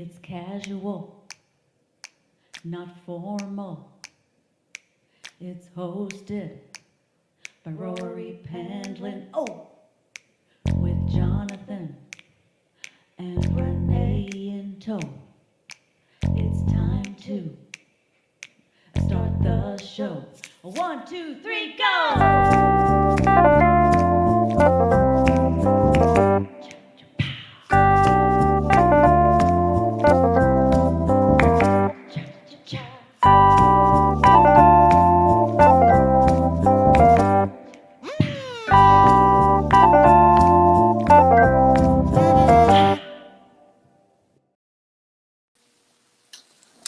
It's casual, not formal. It's hosted by Rory Penland. Oh, with Jonathan and Renee in tow. It's time to start the show. 1, 2, 3, go!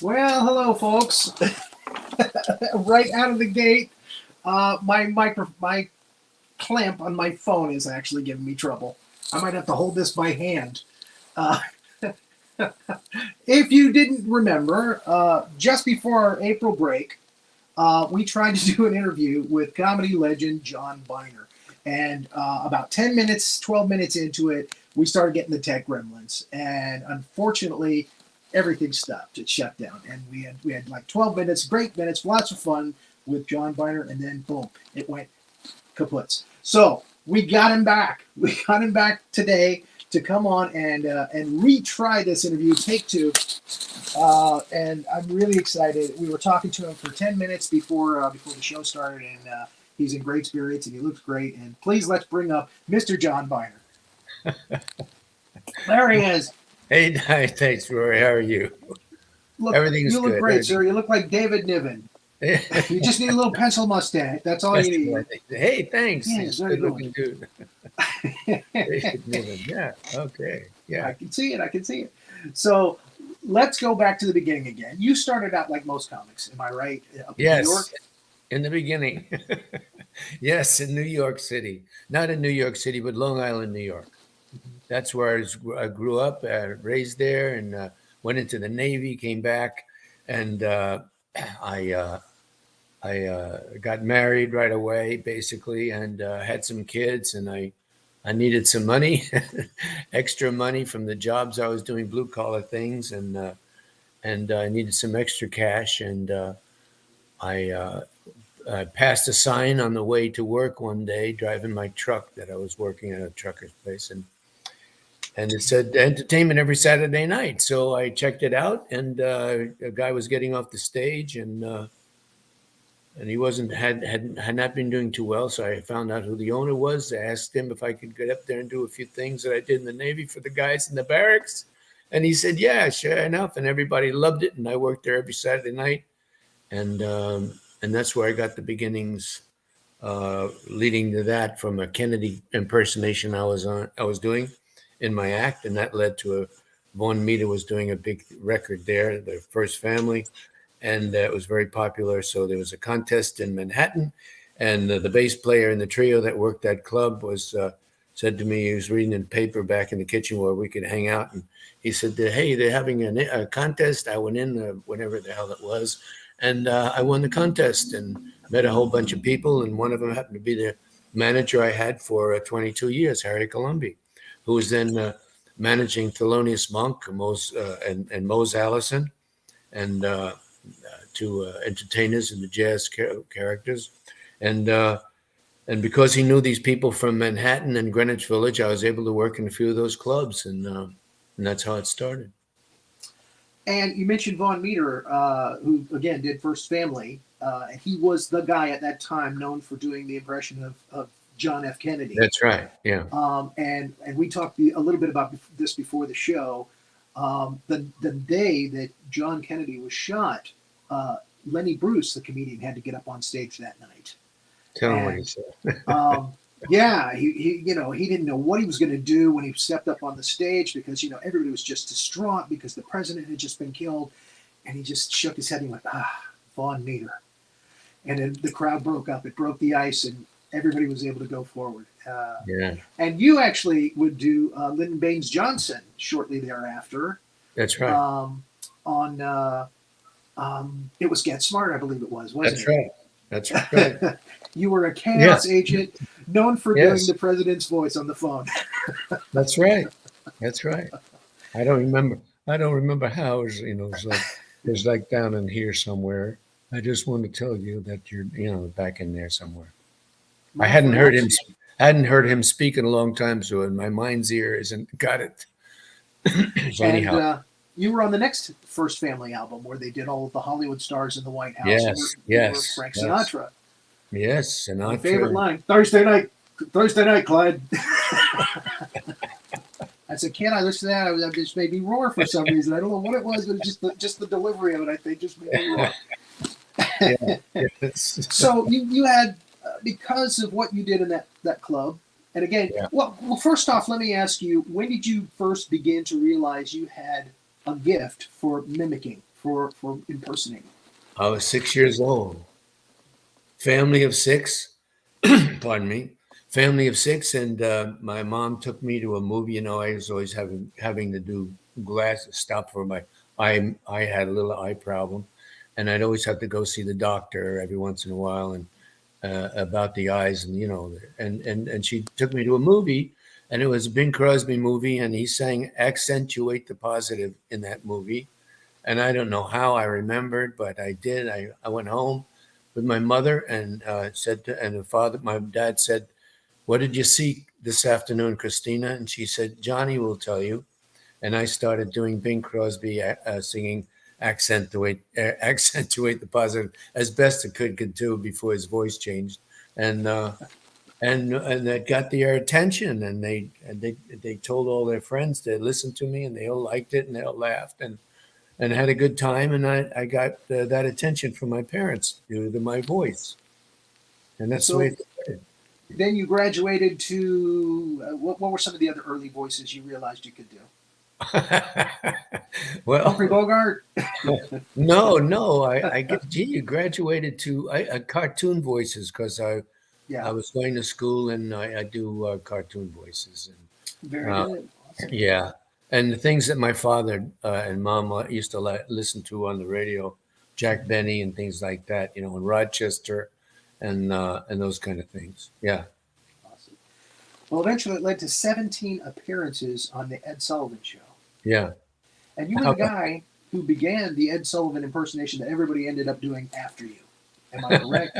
Well, hello, folks. Right out of the gate, my clamp on my phone is actually giving me trouble. I might have to hold this by hand. If you didn't remember, just before our April break, we tried to do an interview with comedy legend John Byner. And about 10 minutes, 12 minutes into it, we started getting the tech gremlins. And unfortunately, everything stopped. It shut down. And we had like 12 minutes, great minutes, lots of fun with John Byner. And then, boom, it went kaput. So we got him back. We got him back today to come on and retry this interview, take two. And I'm really excited. We were talking to him for 10 minutes before the show started, and he's in great spirits, and he looks great. And please, let's bring up Mr. John Byner. There he is. Hey, thanks, Rory. How are you? Everything's good. You look great, sir. You look like David Niven. You just need a little pencil mustache. That's all you need. Hey, thanks. Yeah, he's good looking dude. David Niven. Yeah. Okay. Yeah. I can see it. So let's go back to the beginning again. You started out like most comics, am I right? Up in Yes. New York? In the beginning. Yes, in New York City. Not in New York City, but Long Island, New York. That's where I grew up, raised there, and went into the Navy, came back, and I got married right away, basically, and had some kids, and I needed some money, extra money from the jobs I was doing, blue collar things, and I needed some extra cash, and I passed a sign on the way to work one day, driving my truck that I was working at a trucker's place, and it said entertainment every Saturday night. So I checked it out, and a guy was getting off the stage, and he had not been doing too well. So I found out who the owner was. I asked him if I could get up there and do a few things that I did in the Navy for the guys in the barracks, and he said, "Yeah, sure enough." And everybody loved it, and I worked there every Saturday night, and that's where I got the beginnings, leading to that from a Kennedy impersonation I was doing in my act, and that led to Vaughn Meter was doing a big record there, The First Family, and it was very popular. So there was a contest in Manhattan, and the bass player in the trio that worked that club was said to me, he was reading in paper back in the kitchen where we could hang out, and he said, "Hey, they're having a contest." I went in, whatever the hell it was, and I won the contest and met a whole bunch of people, and one of them happened to be the manager I had for 22 years, Harry Colombi, who was then managing Thelonious Monk, and Mose Allison, and two entertainers and the jazz characters. And because he knew these people from Manhattan and Greenwich Village, I was able to work in a few of those clubs, and that's how it started. And you mentioned Vaughn Meter, who, again, did First Family. And he was the guy at that time known for doing the impression of John F. Kennedy. That's right, yeah. And we talked a little bit about this before the show. The day that John Kennedy was shot, Lenny Bruce, the comedian, had to get up on stage that night. Tell him what he said. Yeah, he didn't know what he was going to do when he stepped up on the stage because, everybody was just distraught because the president had just been killed. And he just shook his head and he went, Vaughn Meter. And then the crowd broke up. It broke the ice, and everybody was able to go forward. Yeah. And you actually would do Lyndon Baines Johnson shortly thereafter. That's right. It was Get Smart, I believe it was, wasn't That's right. That's right. You were a chaos agent known for doing the president's voice on the phone. That's right. That's right. I don't remember. I don't remember how. It's like down in here somewhere. I just want to tell you that you're, back in there somewhere. I Well, hadn't heard him. perhaps- Hadn't heard him speak in a long time, so in my mind's ear isn't got it. So And anyhow, you were on the next First Family album where they did all of the Hollywood stars in the White House. yes, You were yes, Frank yes, Sinatra. yes, My Sinatra. favorite line: Thursday night, Clyde. I said, "Can't I listen to that?" That just made me roar for some reason. I don't know what it was, but just the delivery of it, I think, just made me roar. Yeah, yes. So you had because of what you did in that club, and again, Yeah. well, first off, let me ask you: when did you first begin to realize you had a gift for mimicking, for impersonating? I was 6 years old. Family of six. Pardon me. Family of six, and my mom took me to a movie. I was always having to do glasses, stop for my eye. I had a little eye problem, and I'd always have to go see the doctor every once in a while, and about the eyes, and and she took me to a movie, and it was a Bing Crosby movie, and he sang "Accentuate the Positive" in that movie, and I don't know how I remembered, but I did. I went home with my mother and my dad said, "What did you see this afternoon, Christina?" And she said, "Johnny will tell you." And I started doing Bing Crosby singing accentuate the positive as best I could do before his voice changed, and that got their attention, and they told all their friends to listen to me, and they all liked it, and they all laughed and had a good time, and I got that attention from my parents due to my voice, and that's the way So it started. then you graduated to what were some of the other early voices you realized you could do? Humphrey Well, Bogart. no, I get gee, you graduated to cartoon voices because I Yeah, was going to school and I do cartoon voices and very good. Awesome. yeah, and the things that my father and mom used to listen to on the radio, Jack Benny and things like that, in Rochester, and those kind of things. Yeah, Awesome. Well, eventually it led to 17 appearances on the Ed Sullivan Show. yeah. And you were the guy who began the Ed Sullivan impersonation that everybody ended up doing after you. Am I correct?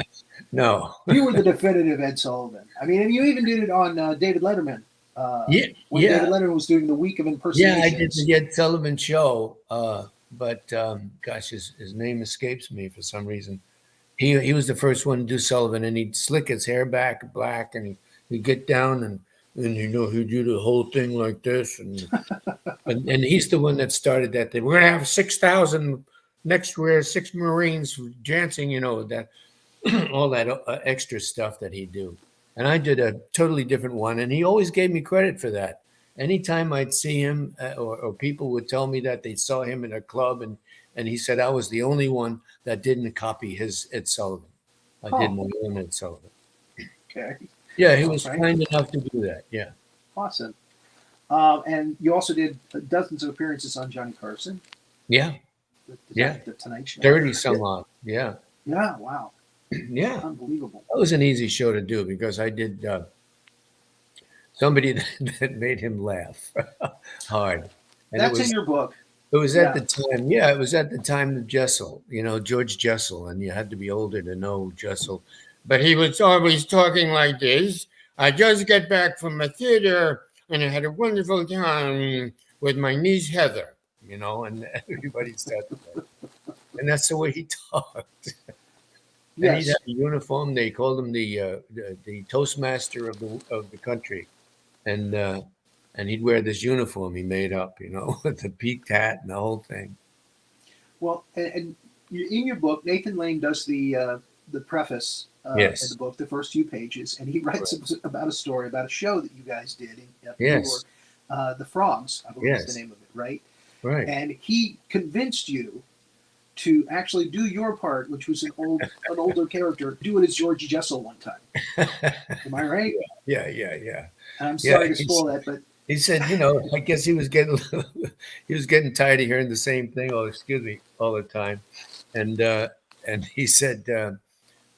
No. You were the definitive Ed Sullivan. I mean, and you even did it on David Letterman Yeah, when David Letterman was doing the week of yeah. I did impersonations. the Ed Sullivan Show, but gosh, his name escapes me for some reason. He was the first one to do Sullivan, and he'd slick his hair back black, and he'd get down and he'd do the whole thing like this, and he's the one that started that thing. We're gonna have 6,000 next. We're six Marines dancing, that all that extra stuff that he'd do. And I did a totally different one, and he always gave me credit for that. Anytime I'd see him, or people would tell me that they saw him in a club, and he said I was the only one that didn't copy his Ed Sullivan. I did Oh, my own Ed Sullivan. okay. Yeah, he All was right. kind enough to do that. Yeah, Awesome. And you also did dozens of appearances on Johnny Carson, yeah, yeah. the Tonight Show. 30 some odd. Yeah, Yeah, wow. yeah. Unbelievable. That was an easy show to do because I did somebody that made him laugh hard. And That's in your book. it was Yeah. at the time, yeah, it was at the time of Jessel, George Jessel, and you had to be older to know Jessel. But he was always talking like this. I just got back from a theater and I had a wonderful time with my niece Heather, and everybody said that. And that's the way he talked. And he'd Yes. have a uniform. They called him the Toastmaster of the country, and he'd wear this uniform he made up, with the peaked hat and the whole thing. Well, and in your book, Nathan Lane does the preface in Yes. the book, the first few pages, and he writes about a story about a show that you guys did in New Yes. York, the Frogs, I believe is Yes. the name of it, right? Right. And he convinced you to actually do your part, which was an older character, do it as George Jessel one time. Am I right? Yeah. And I'm Yeah, sorry to spoil that, but He said, I guess he was getting tired of hearing the same thing. Oh, excuse me, all the time, and he said,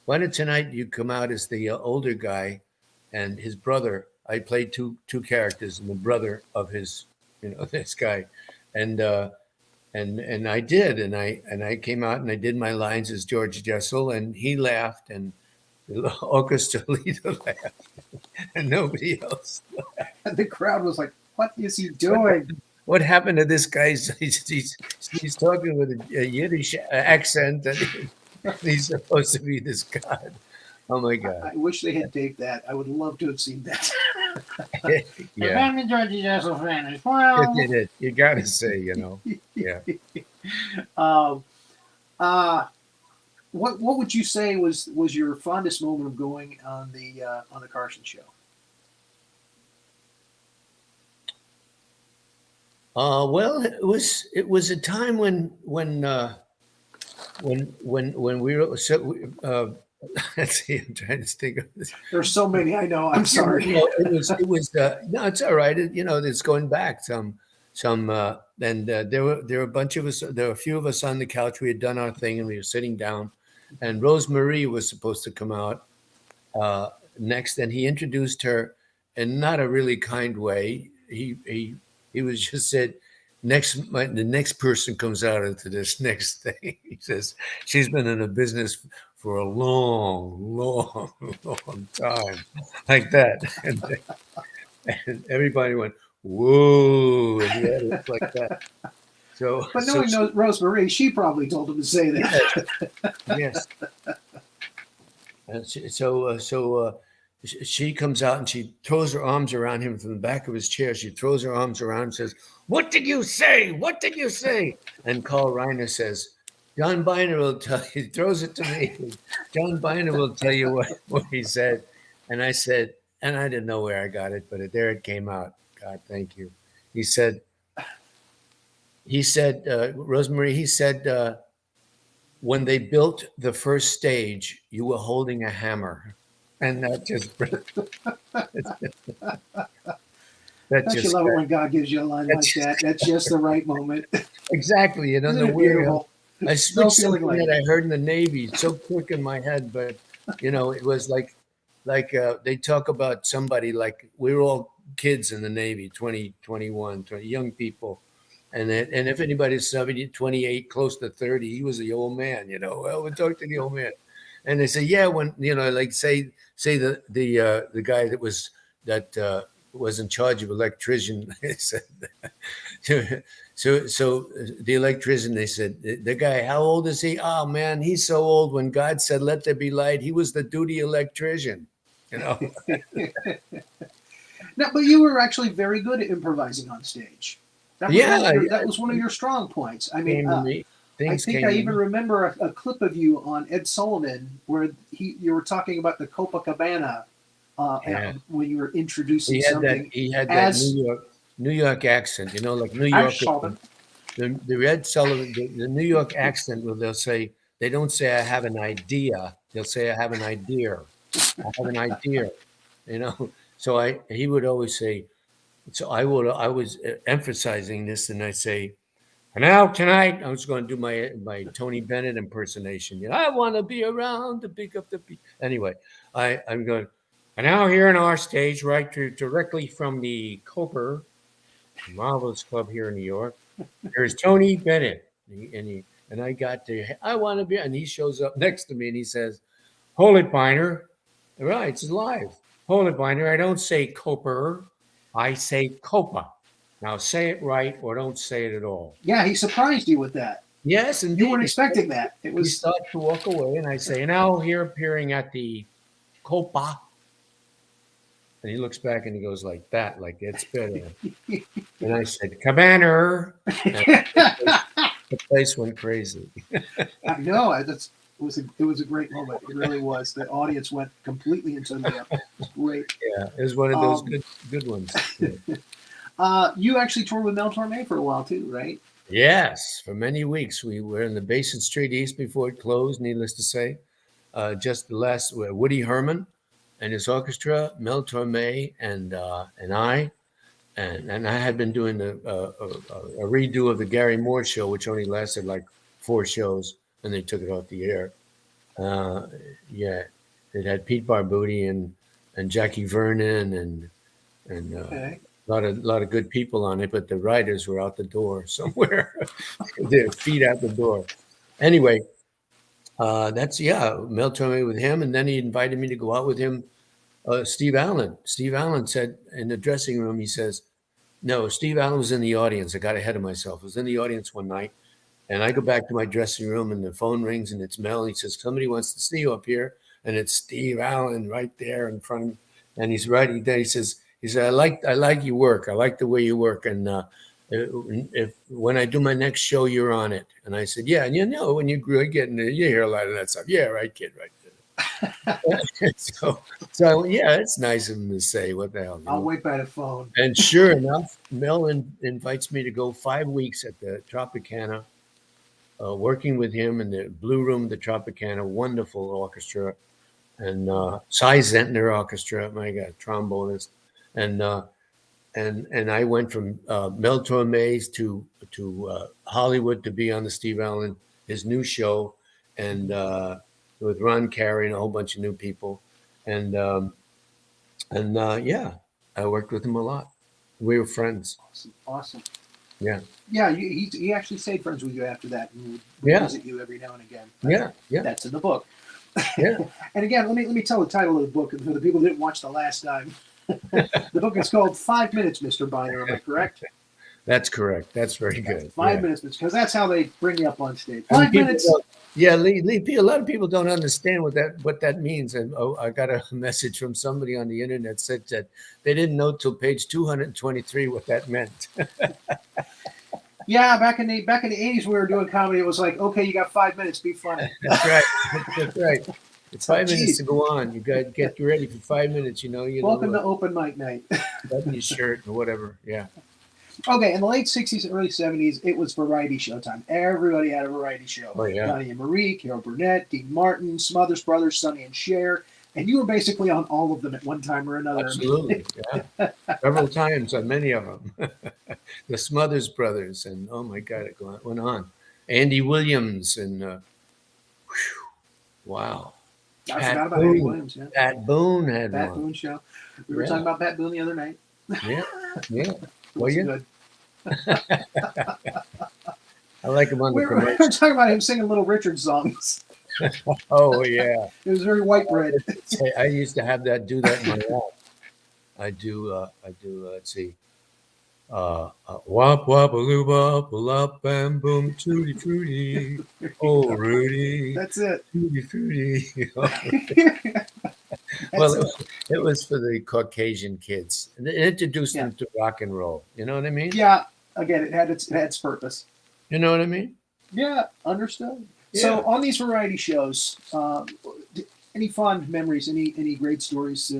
"Why don't tonight you come out as the older guy, and his brother? I played two characters, and the brother of his, this guy, and and I did, and I came out and I did my lines as George Jessel, and he laughed, and the orchestra leader laughed, and nobody else. And the crowd was like, "What is he doing?" What happened to this guy? He's talking with a Yiddish accent, and he's supposed to be this god. Oh my God! I wish they had taped that. I would love to have seen that. Yeah, I'm George Jessel fan as it well. did it. You got to say, yeah. Um, what would you say was your fondest moment of going on the Carson show? Well, it was a time when we were let's see, I'm trying to think of this. There's so many. I know. I'm sorry. No, it was no, it's all right. It's going back some and there were a bunch of us. There were a few of us on the couch. We had done our thing and we were sitting down, and Rosemarie was supposed to come out next, and he introduced her in not a really kind way. He was just said, the next person comes out into this next thing. He says, she's been in the business for a long time, like that. And everybody went, whoa, and he had it like that. So, But knowing Rosemarie, she probably told him to say that. yes. And she comes out and she throws her arms around him from the back of his chair. She throws her arms around and says, "What did you say? What did you say?" And Carl Reiner says, "John Byner will tell you." He throws it to me. "John Byner will tell you what he said." And I said, and I didn't know where I got it, but there it came out. God, thank you. He said, Rosemarie, he said, when they built the first stage, you were holding a hammer. And that just Don't you love it when God gives you a line like that? That's just the right moment. Exactly. Isn't it beautiful? I switched something that I heard in the Navy so quick in my head, but it was like they talk about somebody like we were all kids in the Navy, 20, 21, 20 young people. And if anybody's 70, 28, close to 30, he was the old man, Well, we'll talk to the old man. And they say, yeah, when, like say the guy that was in charge of electrician said, so the electrician, they said, the guy, how old is he? Oh man, he's so old. When God said, let there be light, he was the duty electrician, No, but you were actually very good at improvising on stage. That was one of your strong points. I mean, I think I even remember a clip of you on Ed Sullivan where you were talking about the Copacabana when you were introducing something. He had that New York accent, like New York. The Ed Sullivan, the New York accent, where they'll say, they don't say I have an idea. They'll say I have an idea. I have an idea, So he would always say, so I was emphasizing this, and I say, and now tonight, I was going to do my Tony Bennett impersonation. I want to be around to pick up the beat. Anyway, I'm going, and now here on our stage, right directly from the Cooper, marvelous club here in New York, there's Tony Bennett. And I got to, I want to be, and he shows up next to me and he says, hold it, Byner. Right, it's live. Hold it, Byner. I don't say Cooper. I say Copa. Now say it right or don't say it at all. Yeah, he surprised you with that. Yes, and you weren't expecting that. He starts to walk away, and I say, now here appearing at the Copa. And he looks back and he goes like that, like it's better. And I said, Cabana. The place went crazy. I know. It was a great moment. It really was. The audience went completely into the It was great. Yeah, it was one of those good ones. Yeah. You actually toured with Mel Torme for a while too, right? Yes, for many weeks. We were in the Basin Street East before it closed, needless to say. Just the last, Woody Herman and his orchestra, Mel Torme and I. And I had been doing a redo of the Gary Moore show, which only lasted like 4 shows, and they took it off the air. It had Pete Barbuti and Jackie Vernon and lot of good people on it, but the writers were out the door somewhere, their feet out the door. Anyway, that's Mel told me with him, and then he invited me to go out with him. Steve Allen. Steve Allen said in the dressing room, he says, no, Steve Allen was in the audience. I got ahead of myself. I was in the audience one night, and I go back to my dressing room, and the phone rings, and it's Mel. And he says, somebody wants to see you up here, and it's Steve Allen right there in front of me. And he's writing there. He said, I like your work. I like the way you work. And if when I do my next show, you're on it. And I said, yeah. And when you grew getting there, you hear a lot of that stuff. Yeah, right, kid, right. so yeah, it's nice of him to say, what the hell. I'll wait by the phone. And sure enough, Mel invites me to go 5 weeks at the Tropicana, working with him in the Blue Room, the Tropicana, wonderful orchestra, and Cy Zentner Orchestra, my God, trombonist, and I went from Mel Torme's to Hollywood to be on the Steve Allen, his new show, and with Ron Carey and a whole bunch of new people, and I worked with him a lot. We were friends. Awesome. Yeah. Yeah, he actually stayed friends with you after that, and would visit you every now and again. Yeah. That's in the book. Yeah. And again, let me tell the title of the book for the people who didn't watch the last time. The book is called 5 Minutes, Mr. Byner. Am I correct? That's correct. That's very good. 5 minutes, because that's how they bring you up on stage. 5 minutes. Yeah, a lot of people don't understand what that means. And I got a message from somebody on the internet said that they didn't know till page 223 what that meant. Yeah, back in the 80s, we were doing comedy. It was like, okay, you got 5 minutes, be funny. That's right. That's right. It's 5 minutes to go on. You got to get ready for 5 minutes. Welcome to open mic night. Button your shirt or whatever. Yeah. Okay, in the late 60s and early 70s, it was variety show time. Everybody had a variety show. Oh, yeah. Diane Marie, Carol Burnett, Dean Martin, Smothers Brothers, Sonny and Cher. And you were basically on all of them at one time or another. Absolutely, yeah. Several times on many of them. The Smothers Brothers, and oh my God, it went on. Andy Williams, and wow. I forgot about Andy Williams, yeah. Pat Boone had Pat one. Boone show. We were talking about Pat Boone the other night. Yeah. Well, good. I like him on the we were commercial. talking about him singing Little Richard songs. Oh, yeah. It was very white bread. I used to have that in my lap. I do, let's see. Wop, wop, a loo, bop, a lop, bam, boom, tutti fruity. Oh, Rudy. That's it. Tutti fruity. Well, it was for the Caucasian kids. It introduced them to rock and roll. You know what I mean? Yeah. Again, it had its purpose. You know what I mean? Yeah, understood. Yeah. So on these variety shows, any fond memories, any great stories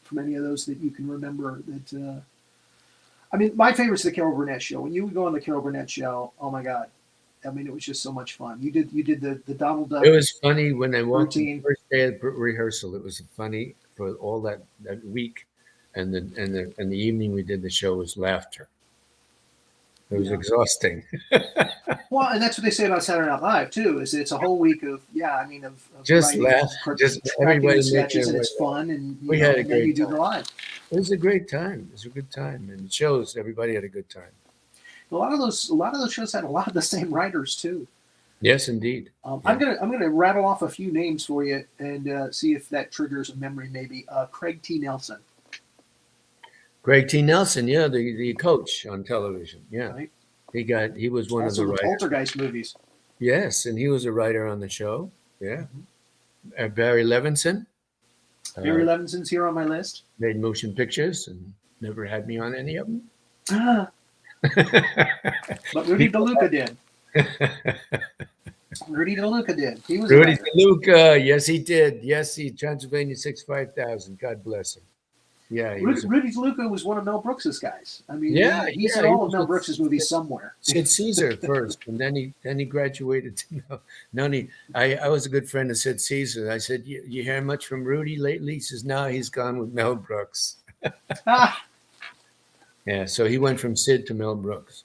from any of those that you can remember? That I mean, my favorite's the Carol Burnett show. When you would go on the Carol Burnett show, oh my God. I mean, it was just so much fun. You did the Donald Duck. It was funny when I walked routine. the first day of rehearsal. It was funny for all that week, and the evening we did the show was laughter. It was exhausting. Well, and that's what they say about Saturday Night Live too. Is it's a whole week of just laugh, just everybody sketches, and it's fun, and we had a and then you great do time. the live. It was a great time. It was a good time, and it shows everybody had a good time. A lot of those shows had a lot of the same writers too. Yes, indeed. I'm gonna rattle off a few names for you and see if that triggers a memory. Maybe Craig T. Nelson. Craig T. Nelson, yeah, the coach on television. Yeah, right. He was one Also of the writers. Poltergeist movies. Yes, and he was a writer on the show. Yeah, Barry Levinson. Barry Levinson's here on my list. Made motion pictures and never had me on any of them. But Rudy DeLuca did. Rudy DeLuca did. He was Rudy DeLuca. Yes, he did. Yes, he Transylvania 65000. God bless him. Yeah, Rudy DeLuca was one of Mel Brooks's guys. I mean, he's in all of Mel Brooks's movies somewhere. Sid Caesar first, and then he graduated to Noni. I was a good friend of Sid Caesar. I said, "You hear much from Rudy lately?" He says, "No, he's gone with Mel Brooks." Yeah, so he went from Sid to Mel Brooks.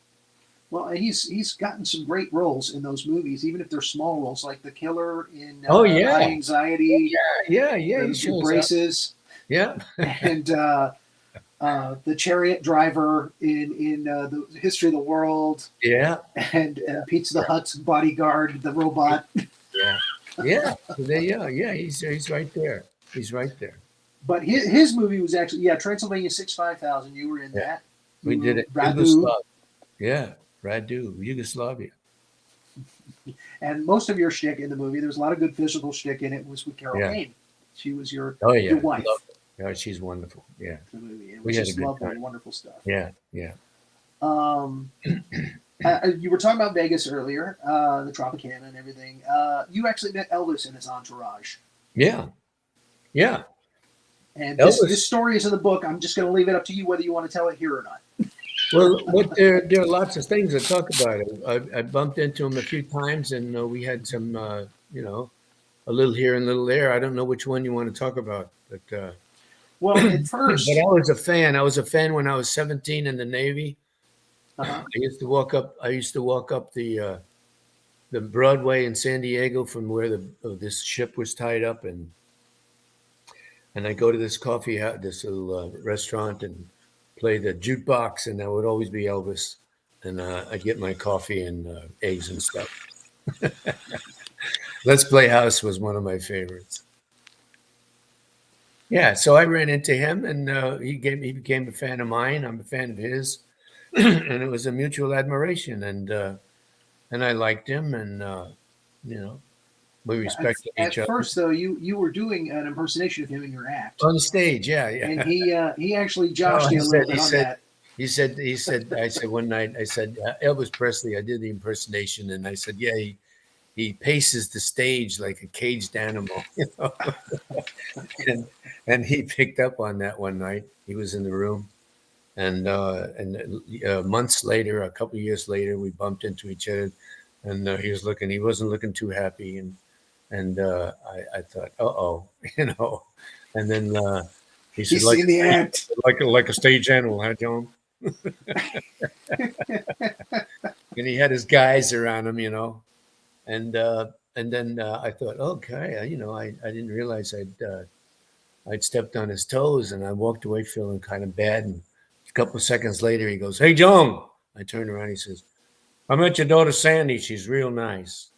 Well, he's gotten some great roles in those movies, even if they're small roles, like the killer in High Anxiety. Yeah. The Braces. Yeah. And the chariot driver in the history of the world, Yeah. and Pizza the Hutt's bodyguard, the robot. Yeah. Yeah. So there you go. Yeah. He's right there. He's right there. But his movie was actually Transylvania 65000. You were in Yeah. that. We did it. Radu. Yugoslavia. Yeah. Radu, Yugoslavia. And most of your shtick in the movie, there's a lot of good physical shtick in it, was with Carol Yeah. Kane. She was your wife. Yeah, she's wonderful. Yeah. The movie. It We was had a just good lovely, time. wonderful stuff. Yeah. Yeah. You were talking about Vegas earlier, the Tropicana and everything. You actually met Elvis and his entourage. Yeah. Yeah. And Elvis. this story is in the book. I'm just going to leave it up to you whether you want to tell it here or not. Well, there are lots of things to talk about. I bumped into him a few times, and we had some, a little here and a little there. I don't know which one you want to talk about, but well, at first, but I was a fan. I was a fan when I was 17 in the Navy. Uh-huh. I used to walk up the Broadway in San Diego from where this ship was tied up, and I go to this coffee house, this little restaurant, and play the jukebox, and that would always be Elvis, and I'd get my coffee and eggs and stuff. Let's Play House was one of my favorites. Yeah, so I ran into him, and he became a fan of mine. I'm a fan of his, and it was a mutual admiration, and I liked him, and we respected each other. At first, though, you were doing an impersonation of him in your act On stage, yeah. and he actually joshed you a little bit on that. He said, I said one night, I said, Elvis Presley, I did the impersonation, and I said, yeah, he paces the stage like a caged animal, and he picked up on that one night. He was in the room, and months later, a couple of years later, we bumped into each other, and he wasn't looking too happy, and I thought, and then he said, He's seen the act. like a stage animal, huh, John? And he had his guys around him, and then I thought, okay, I didn't realize I'd stepped on his toes, and I walked away feeling kind of bad. And a couple of seconds later, he goes, "Hey, John!" I turned around, he says, "I met your daughter Sandy. She's real nice."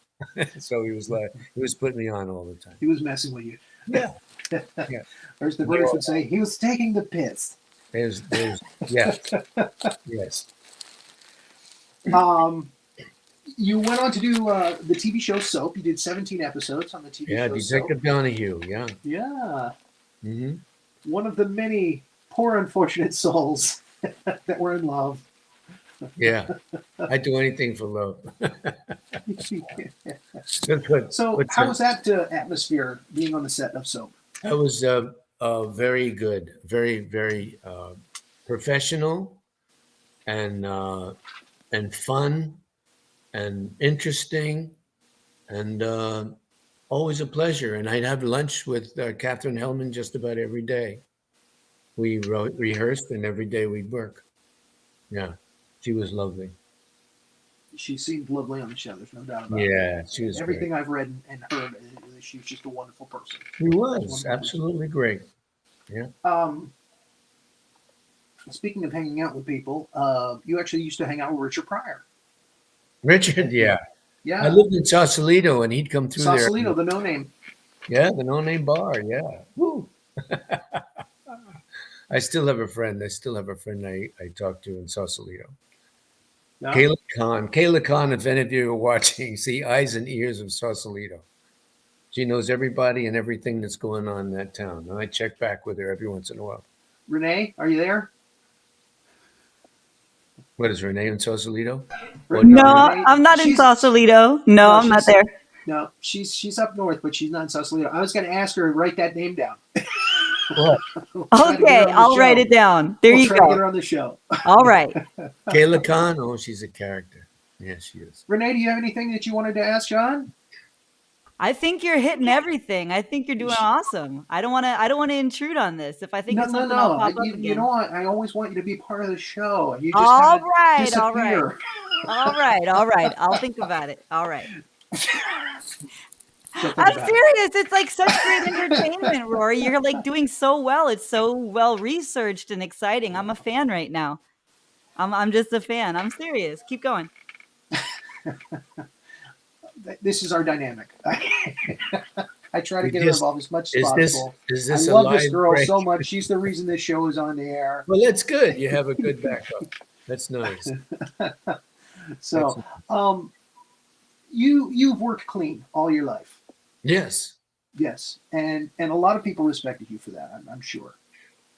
So he was putting me on all the time. He was messing with you. Yeah. Or as the British would say, he was taking the piss. There's yes. You went on to do the TV show Soap. You did 17 episodes on the TV show Detective Soap. Donahue. Yeah. Yeah. Mm-hmm. One of the many poor unfortunate souls that were in love. Yeah. I'd do anything for love. So how was that atmosphere being on the set of Soap? That was very good, very, very professional, and fun, and interesting, and always a pleasure. And I'd have lunch with Catherine Hellman just about every day. We rehearsed, and every day we'd work. Yeah, she was lovely. She seemed lovely on the show. There's no doubt about it. Yeah, she was Everything great. I've read and heard, she was just a wonderful person. She was absolutely great. Yeah. Speaking of hanging out with people, you actually used to hang out with Richard Pryor. Richard, yeah. Yeah. I lived in Sausalito, and he'd come through there. Sausalito, the No Name. Yeah, the No Name Bar. Yeah. Woo. I still have a friend. I talked to in Sausalito. No? Kayla Khan, if any of you are watching, see Eyes and Ears of Sausalito. She knows everybody and everything that's going on in that town. And I check back with her every once in a while. Renee, are you there? What is Renee in Sausalito? No, Renee, I'm not in she's- Sausalito. No, I'm not there. No, she's up north, but she's not in Sausalito. I was going to ask her to write that name down. What? We'll try to get Okay, her on the I'll show. write it down. There We'll you try to get go. her on the show. All right. Kayla Khan? Oh, she's a character. Yeah, she is. Renee, do you have anything that you wanted to ask John? I think you're hitting everything. I think you're doing awesome. I don't want to intrude on this. If I think No, it's no, something, I'll no. pop up You again. know what? I always want you to be part of the show. You just All kinda right, disappear. all right. I'll think about it. All right. think I'm about it. serious. It's like such great entertainment, Rory. You're like doing so well. It's so well researched and exciting. I'm a fan right now. I'm just a fan. I'm serious. Keep going. This is our dynamic. I try to We get her just- involved as much as Is this possible. is I this a love this live girl break? so much. She's the reason this show is on the air. Well, that's good. You have a good backup. That's nice. So, you've worked clean all your life. Yes. Yes, and a lot of people respected you for that. I'm sure.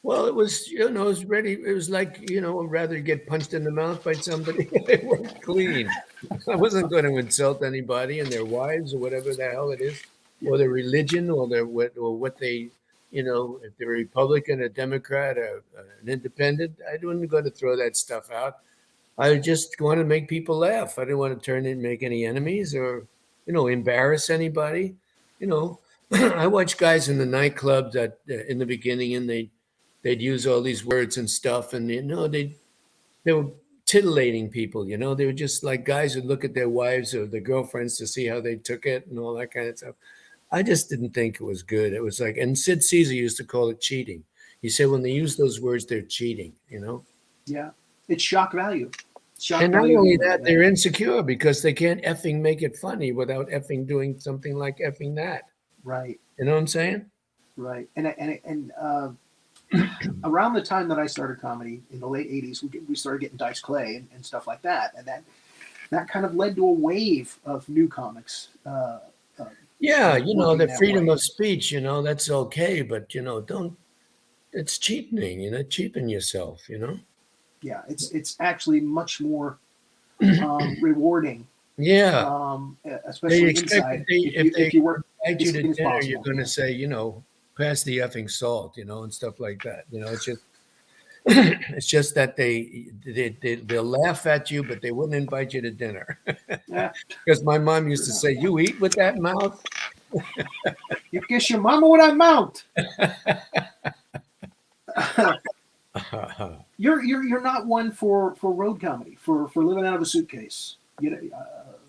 Well, it was, it was ready. It was like, I'd rather get punched in the mouth by somebody. They weren't clean. I wasn't going to insult anybody and their wives or whatever the hell it is, or their religion, or what they, if they're a Republican, a Democrat, an independent. I wasn't going to throw that stuff out. I just want to make people laugh. I didn't want to turn in, make any enemies or, embarrass anybody. I watched guys in the nightclub that in the beginning, and they'd use all these words and stuff, and they were titillating people. They were just like guys who'd look at their wives or their girlfriends to see how they took it and all that kind of stuff. I just didn't think it was good. It was like, and Sid Caesar used to call it cheating. He said when they use those words, they're cheating. Yeah, it's shock value. Shock And not value only humor, that, they're insecure because they can't effing make it funny without effing doing something like effing that. right, You know what I'm saying? right, and around the time that I started comedy in the late '80s, we started getting Dice Clay and stuff like that, and that kind of led to a wave of new comics. Yeah, working the that freedom way. of speech, that's okay, but don't. It's cheapening, cheapen yourself, Yeah, it's actually much more rewarding, Yeah. especially They expect inside. that if You work invite you as to clean as dinner, possible. you're going to say, pass the effing salt, and stuff like that. It's just, it's just that they'll laugh at you, but they wouldn't invite you to dinner. Yeah, Because my mom used to say, "You eat with that mouth." you kiss your mama with that mouth. You're not one for road comedy, for living out of a suitcase.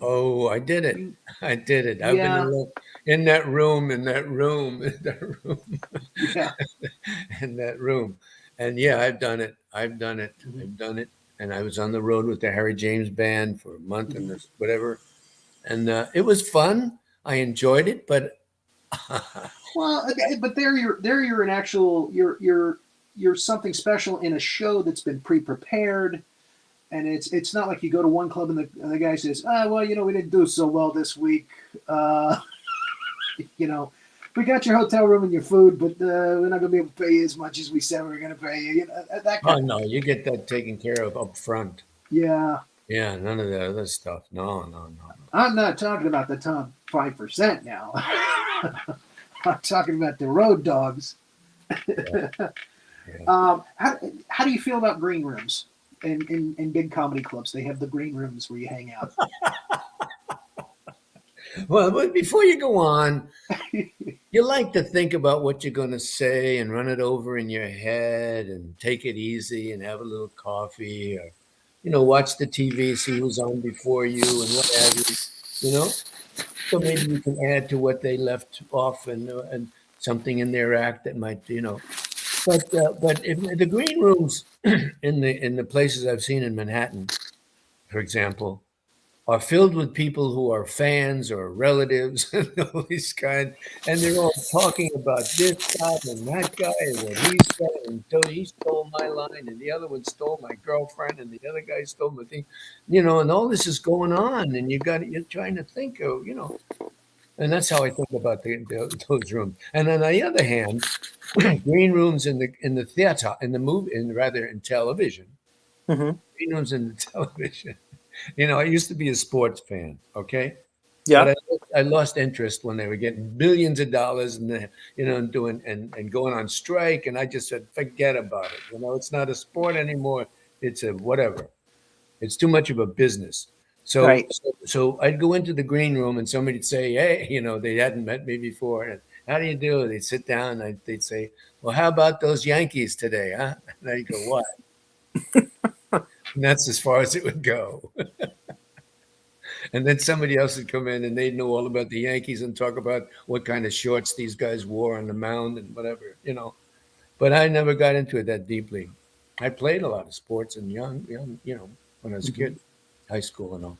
Oh, I did it. I did it. I've Yeah. been in that room, Yeah. in that room. And yeah, I've done it. I've done it. And I was on the road with the Harry James band for a month and this, whatever. And it was fun. I enjoyed it, but Well, but you're an actual you're something special in a show that's been pre-prepared, and it's not like you go to one club and the guy says, well, we didn't do so well this week. We got your hotel room and your food, but we're not going to be able to pay you as much as we said we were going to pay you. That oh kind no, you get that taken care of up front. Yeah. Yeah, none of the other stuff. No. I'm not talking about the top 5% now. I'm talking about the road dogs. Yeah. How do you feel about green rooms in big comedy clubs? They have the green rooms where you hang out. Well, but before you go on, you like to think about what you're going to say and run it over in your head and take it easy and have a little coffee or, watch the TV, see who's on before you and what have you, So maybe you can add to what they left off and something in their act that might, But if the green rooms in the places I've seen in Manhattan, for example, are filled with people who are fans or relatives and all these kind, and they're all talking about this guy and that guy and what he said, and so he stole my line, and the other one stole my girlfriend, and the other guy stole my thing, and all this is going on, and you're trying to think of, and that's how I think about those rooms. And on the other hand, green rooms in the theater, in television, Mm-hmm. green rooms in the television. I used to be a sports fan, okay? Yeah. But I lost interest when they were getting millions of dollars and doing and going on strike, and I just said, forget about it. It's not a sport anymore. It's a whatever. It's too much of a business. So, Right. so I'd go into the green room and somebody'd say, hey, they hadn't met me before. And how do you do? They'd sit down and they'd say, well, how about those Yankees today, huh? And I'd go, what? And that's as far as it would go. And then somebody else would come in and they'd know all about the Yankees and talk about what kind of shorts these guys wore on the mound and whatever, But I never got into it that deeply. I played a lot of sports and young, when I was a kid, high school and all.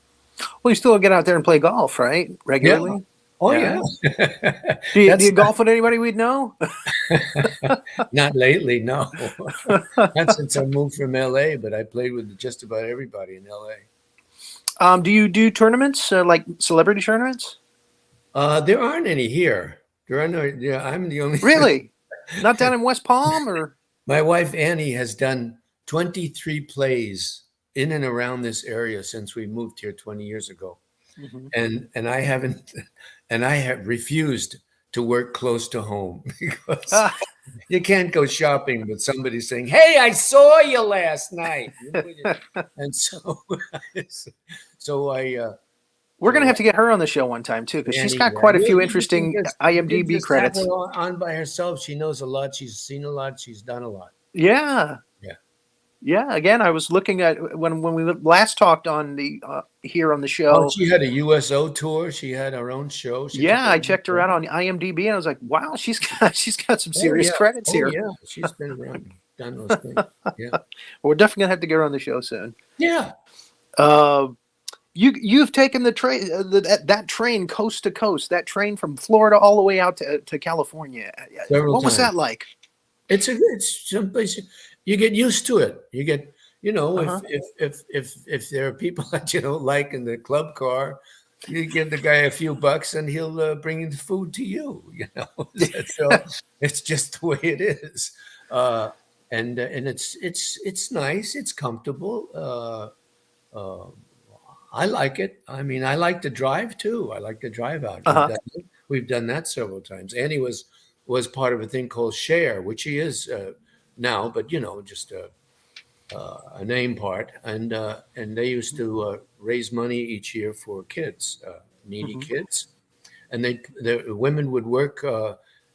Well, you still get out there and play golf, right? Regularly? Oh, Yeah. yeah. Do you golf with anybody we'd know? Not lately, no. Not since I moved from LA, but I played with just about everybody in LA. Do you do tournaments, like celebrity tournaments? There aren't any here. There are no. Yeah, I'm the only. Really? Not down in West Palm, or? My wife Annie has done 23 plays in and around this area since we moved here 20 years ago, and I haven't, and I have refused to work close to home because you can't go shopping with somebody saying, "Hey, I saw you last night," and so I. We're going to have to get her on the show one time, too, because she's got quite a few interesting IMDb credits. Have her on by herself. She knows a lot. She's seen a lot. She's done a lot. Yeah. Yeah. Yeah. Again, I was looking at when we last talked on the here on the show. Oh, she had a USO tour. She had her own show. I checked her out on IMDb, and I was like, wow, she's got some serious credits here. Yeah, she's been around, done those things. Yeah. Well, we're definitely going to have to get her on the show soon. Yeah. You've taken the train that train coast to coast, that train from Florida all the way out to California. What was that like? It's someplace you get used to it. You get, if there are people that you don't like in the club car, you give the guy a few bucks and he'll bring in the food to you. So it's just the way it is, and it's nice. It's comfortable. I like it. I mean, I like to drive too. I like to drive out. We've done that several times. Annie was part of a thing called Share, which he is now, but just a name part. And they used to raise money each year for kids, needy kids, and the women would work.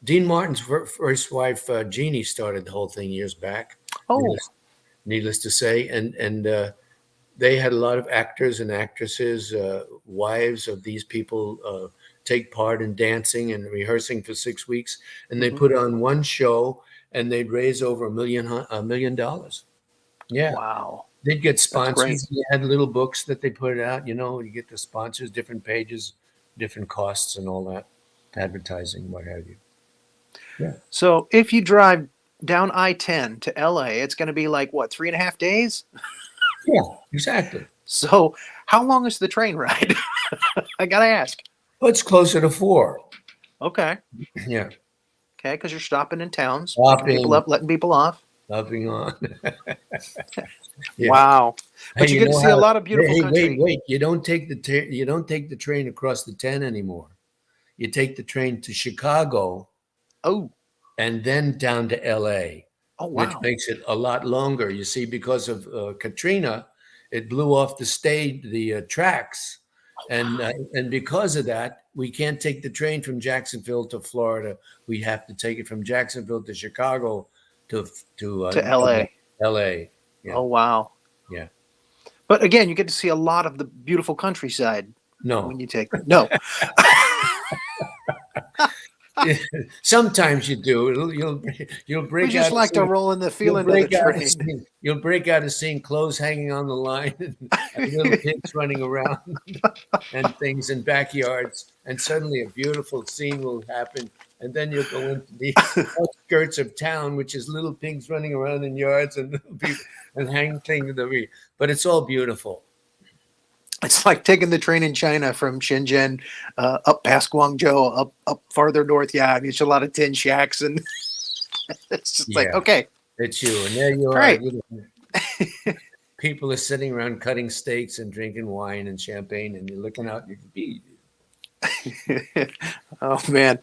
Dean Martin's first wife, Jeannie, started the whole thing years back. Oh, needless to say, and. They had a lot of actors and actresses, wives of these people, take part in dancing and rehearsing for 6 weeks, and they put on one show, and they'd raise over $1 million. Yeah, wow! They'd get sponsors. They had little books that they put out. You get the sponsors, different pages, different costs, and all that, advertising, what have you. Yeah. So if you drive down I-10 to LA, it's going to be like what, 3.5 days? Yeah, exactly. So how long is the train ride? I got to ask. Well, it's closer to 4. Okay. Yeah. Okay, because you're stopping in towns, Stopping. people up, letting people off. Stopping on. Yeah. Wow. But Hey, you get to see a lot of beautiful country. Wait. You don't take the train across the 10 anymore. You take the train to Chicago. Oh. And then down to LA. Oh, wow. Which makes it a lot longer. You see, because of Katrina, it blew off the tracks, and because of that, we can't take the train from Jacksonville to Florida. We have to take it from Jacksonville to Chicago to LA. LA. Yeah. Oh, wow. Yeah. But again, you get to see a lot of the beautiful countryside. No. When you take no. Sometimes you do. You'll break. We just like to roll in the feeling of the train. You'll break out a scene, clothes hanging on the line, and little pigs running around, and things in backyards, and suddenly a beautiful scene will happen, and then you'll go into the outskirts of town, which is little pigs running around in yards and little people and hang things. But it's all beautiful. It's like taking the train in China from Shenzhen up past Guangzhou, up farther north. Yeah, it's a lot of tin shacks, and it's just like, okay. It's you, and there you are. Right. People are sitting around cutting steaks and drinking wine and champagne, and you're looking out. You could be. Oh, man.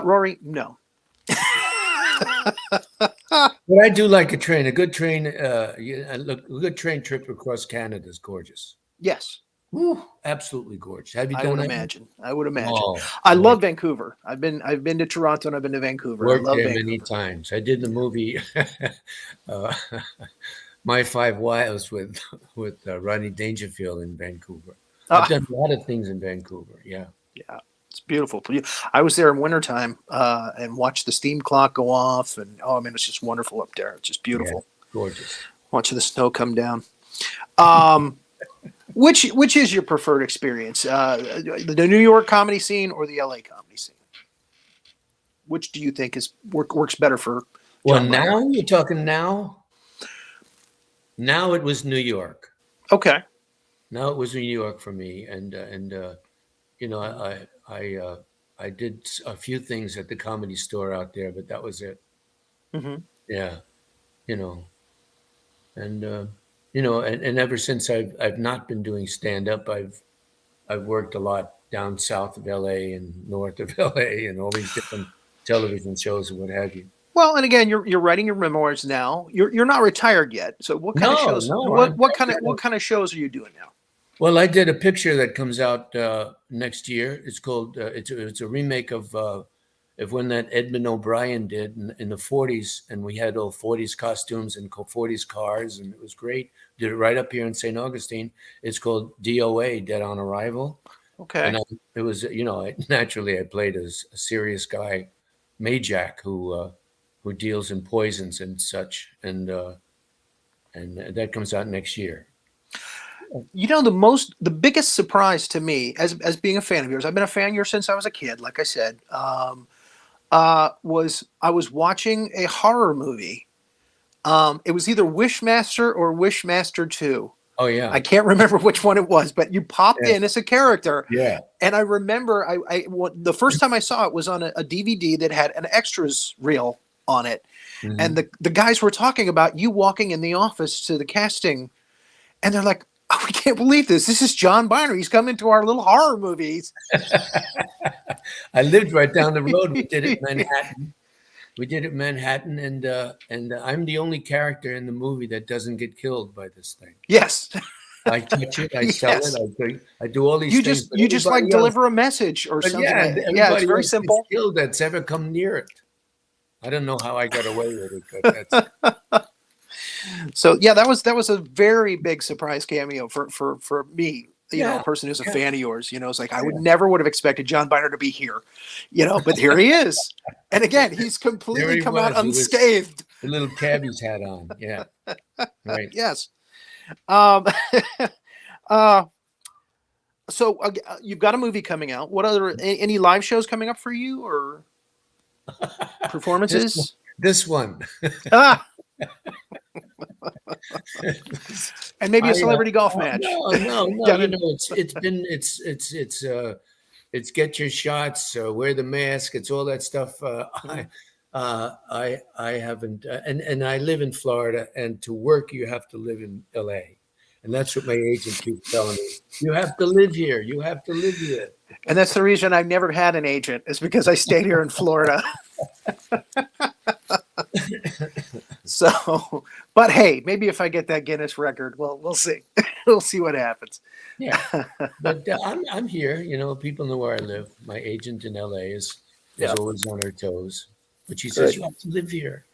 Rory, no. But I do like a train. A good train, a good train trip across Canada is gorgeous. Yes. Woo, absolutely gorgeous. Have you done that? I would imagine. Oh, I love Vancouver. I've been to Toronto and I've been to Vancouver. Worked I love there Vancouver many times. I did the movie My 5 Wives with Rodney Dangerfield in Vancouver. I've done a lot of things in Vancouver. Yeah. Yeah, it's beautiful. I was there in wintertime and watched the steam clock go off, and it's just wonderful up there. It's just beautiful. Yeah, gorgeous. Watching the snow come down. Which is your preferred experience? The New York comedy scene or the LA comedy scene? Which do you think works better for Well, John now Byner? you're talking now. Now it was New York. Okay. Now it was New York for me, and you know, I did a few things at the Comedy Store out there, but that was it. Mm-hmm. Yeah, you know, and you know, and ever since I've not been doing stand up, I've worked a lot down south of LA and north of LA and all these different television shows and what have you. Well, and again, you're writing your memoirs now. You're not retired yet. So what kind of No, shows? no, What kind of shows are you doing now? Well, I did a picture that comes out next year. It's called it's a remake of when that Edmund O'Brien did in the 40s, and we had all 40s costumes and 40s cars, and it was great. Did it right up here in St. Augustine. It's called DOA, Dead on Arrival. Okay. And it was, you know, naturally I played as a serious guy, Majak, who deals in poisons and such, and that comes out next year. You know, the biggest surprise to me as being a fan of yours, I've been a fan of yours since I was a kid, like I said, was I was watching a horror movie. It was either Wishmaster or Wishmaster 2. Oh yeah, I can't remember which one it was, but you popped in as a character. Yeah. And I remember the first time I saw it was on a DVD that had an extras reel on it. Mm-hmm. And the guys were talking about you walking in the office to the casting, and they're like, "Oh, we can't believe this. This is John Byner. He's coming to our little horror movies." I lived right down the road. We did it in Manhattan. And I'm the only character in the movie that doesn't get killed by this thing. Yes. I touch it, I sell it, I do all these things. You just like deliver a message or something. Yeah, it's very simple. Killed that's ever come near it. I don't know how I got away with it, but that's So yeah, that was a very big surprise cameo for me. You know, a person who's a fan of yours. You know, it's like I would never have expected John Byner to be here. You know, but here he is. And again, he's completely come out unscathed. The little cabbie's hat on. Yeah. Right. Yes. So you've got a movie coming out. What other any live shows coming up for you or performances? This one. And maybe a celebrity golf match. No. You know, it's get your shots, wear the mask. It's all that stuff. I haven't, and I live in Florida, and to work you have to live in LA, and that's what my agent keeps telling me. You have to live here. You have to live here. And that's the reason I've never had an agent, is because I stayed here in Florida. So, but hey, maybe if I get that Guinness record, well, we'll see. We'll see what happens. Yeah, but I'm here. You know, people know where I live. My agent in LA is always on her toes, but she says you have to live here.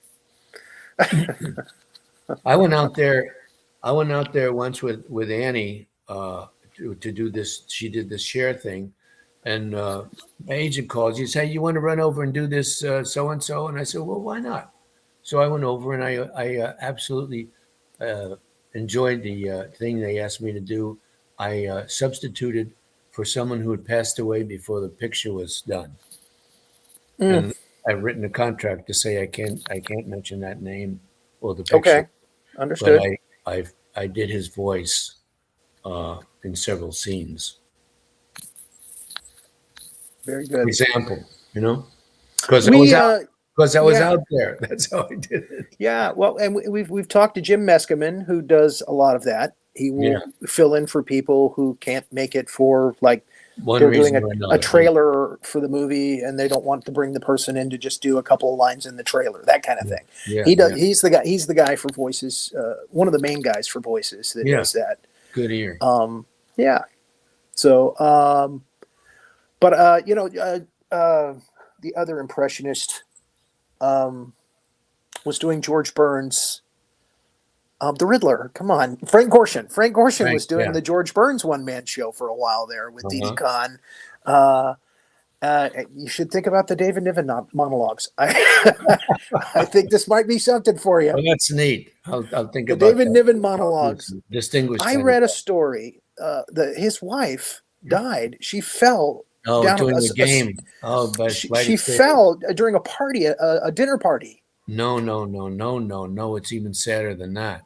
I went out there once with Annie to do this. She did this share thing, and my agent calls. He says, "Hey, you want to run over and do this so and so?" And I said, "Well, why not?" So I went over, and I absolutely enjoyed the thing they asked me to do. I substituted for someone who had passed away before the picture was done, and I've written a contract to say I can't mention that name or the picture. Okay, understood. But I did his voice in several scenes. Very good. For example, you know, because I was out there. That's how I did it. Yeah, well, and we've talked to Jim Meskimen, who does a lot of that. He will fill in for people who can't make it for, like, they're doing a trailer for the movie and they don't want to bring the person in to just do a couple of lines in the trailer, that kind of thing. Yeah, he does. He's the guy for voices. One of the main guys for voices that does that. Good ear. Yeah. So, but you know, the other impressionist was doing George Burns The Riddler. Come on, Frank Gorshin. Frank Gorshin was doing yeah. the George Burns one-man show for a while there with Didi Khan. You should think about the David Niven monologues. I think this might be something for you. Well, that's neat. I'll think The about David that. Niven monologues. Distinguished. I read a story. His wife died. She fell down doing the game. She fell during a party, a dinner party. No. It's even sadder than that.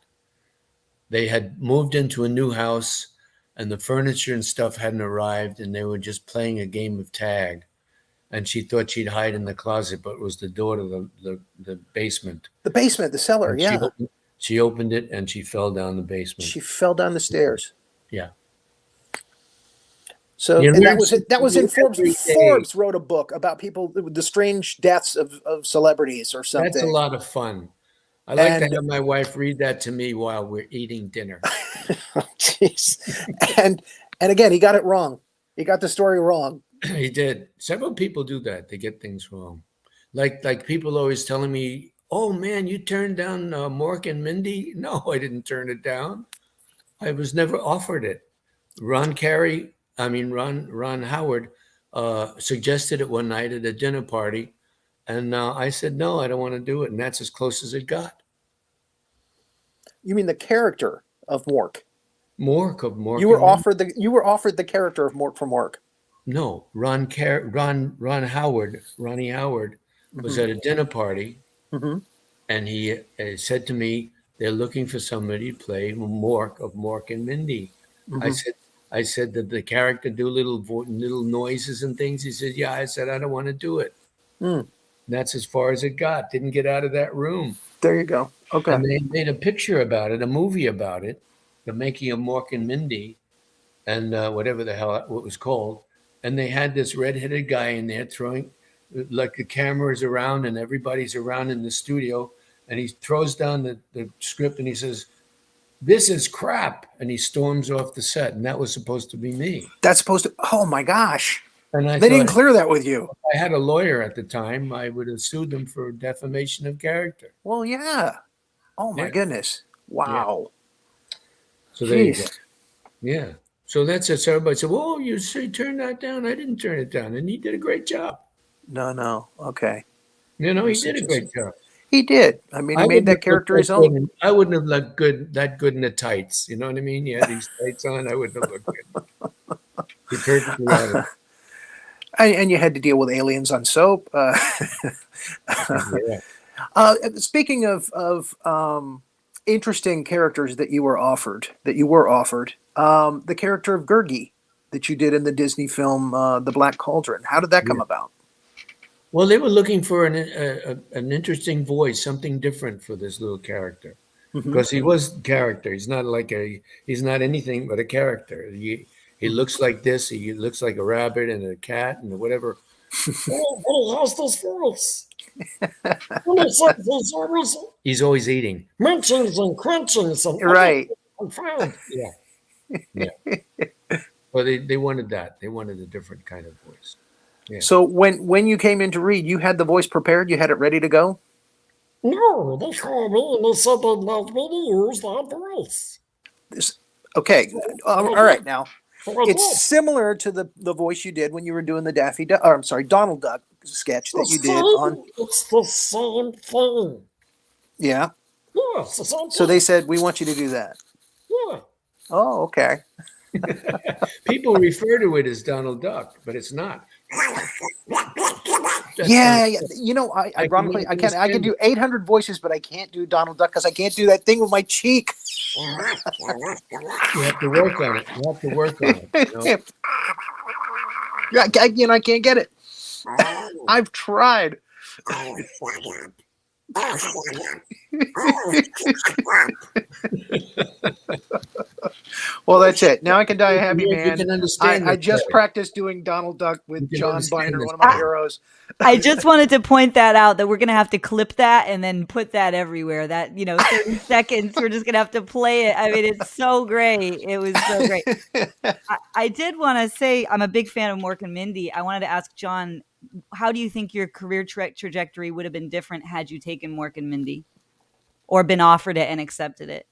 They had moved into a new house and the furniture and stuff hadn't arrived and they were just playing a game of tag. And she thought she'd hide in the closet, but it was the door to the basement. The basement, the cellar, yeah. She opened it and she fell down the basement. She fell down the stairs. Yeah. So and that was in Forbes. Forbes wrote a book about people, the strange deaths of celebrities or something. That's a lot of fun. I like to have my wife read that to me while we're eating dinner. Jeez. And again, he got it wrong. He got the story wrong. He did. Several people do that. They get things wrong. Like people always telling me, "Oh man, you turned down Mork and Mindy." No, I didn't turn it down. I was never offered it. Ron Howard suggested it one night at a dinner party, and I said no, I don't want to do it, and that's as close as it got. You mean the character of Mork? Mork. You were offered the character of Mork from Mork. No, Ronnie Howard was at a dinner party, and he said to me, "They're looking for somebody to play Mork of Mork and Mindy." I said that the character do little noises and things. He said, "Yeah." I said, "I don't want to do it." That's as far as it got. Didn't get out of that room. There you go. Okay. And they made a picture about it, a movie about it, the making of Mork and Mindy, and whatever the hell what was called. And they had this redheaded guy in there throwing, like the camera's around and everybody's around in the studio. And he throws down the script and he says, "This is crap." And he storms off the set. And that was supposed to be me. That's supposed to, oh my gosh. And they didn't clear that with you. If I had a lawyer at the time, I would have sued them for defamation of character. Well, yeah. Oh my goodness. Wow. Yeah. So there you go. Yeah. So that's it. So everybody said, "Oh, you turned that down." I didn't turn it down. And he did a great job. No. Okay. He did a great job. He did. I mean, he made that character his own. I wouldn't have looked that good in the tights. You know what I mean? He had these tights on. I wouldn't have looked good. He perfectly had it. And you had to deal with aliens on soap. Speaking of interesting characters that you were offered, the character of Gurgi that you did in the Disney film The Black Cauldron. How did that come about? Well, they were looking for an interesting voice, something different for this little character, because he was a character. He's not anything but a character. He looks like this. He looks like a rabbit and a cat and whatever. How's this voice? He's always eating. Munchings and crunchings. Right. Yeah. Well, they wanted that. They wanted a different kind of voice. Yeah. So when you came in to read, you had the voice prepared? You had it ready to go? No, they called me and they said they'd like me to use that voice. Okay. All right. Now, it's similar to the voice you did when you were doing the Donald Duck sketch that you did on. It's the same thing. Yeah. Yes, the same thing. So they said, "We want you to do that." Yeah. Oh, okay. People refer to it as Donald Duck, but it's not. Yeah. You know, ironically, I can do 800 voices, but I can't do Donald Duck because I can't do that thing with my cheek. You have to work on it. You know? I can't get it. I've tried. Well, that's it. Now I can die a happy man. I just practiced doing Donald Duck with John Byner, one of my heroes. I just wanted to point that out, that we're going to have to clip that and then put that everywhere. That, 30 seconds, we're just going to have to play it. I mean, it's so great. It was so great. I did want to say I'm a big fan of Mork and Mindy. I wanted to ask John, how do you think your career trajectory would have been different had you taken Mork and Mindy or been offered it and accepted it?